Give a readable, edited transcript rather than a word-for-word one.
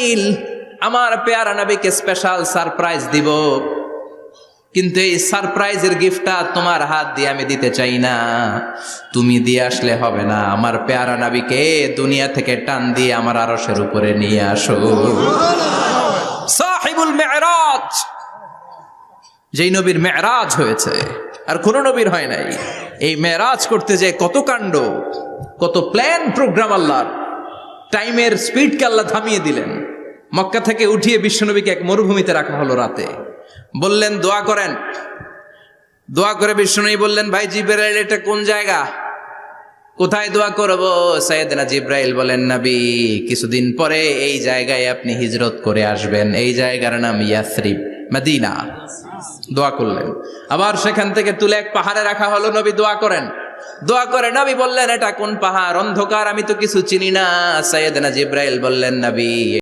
জিব্রাইল, আমার পেয়ারা নবীকে স্পেশাল সারপ্রাইজ দিব, কিন্তু এই সারপ্রাইজের গিফটটা তোমার হাত দিয়ে আমি দিতে চাই না, তুমি দিয়ে আসলে হবে না। আমার পেয়ারা নবীকে দুনিয়া থেকে টান দিয়ে আমার আরশের উপরে নিয়ে আসো। সাহিবুল মেরাজ, যেই নবীর মেরাজ হয়েছে আর কোন নবীর হয় নাই। এই মেরাজ করতে যে কত কাণ্ড, কত প্ল্যান প্রোগ্রাম আল্লাহর। টাইমের স্পিডকে আল্লাহ থামিয়ে দিলেন। মক্কা থেকে উঠিয়ে বিশ্বনবীকে এক মরুভূমিতে রাখা হলো রাতে। বললেন দোয়া করেন। দোয়া করে বিশ্বনবী বললেন, ভাই জিবরাইল, এটা কোন জায়গা, কোথায় দোয়া করব? সাইয়েদনা জিবরাইল বলেন, নবী, কিছুদিন পরে এই জায়গায় আপনি হিজরত করে আসবেন, এই জায়গার নাম ইয়াসরিব, মদিনা। দোয়া করলেন। আবার সেখান থেকে তুলে এক পাহাড়ে রাখা হলো, নবী দোয়া করেন। দোয়া করে নবী বললেন, এটা কোন পাহাড়, অন্ধকার, আমি তো কিছু চিনি না। সাইয়েদনা জিবরাইল বললেন, নবী,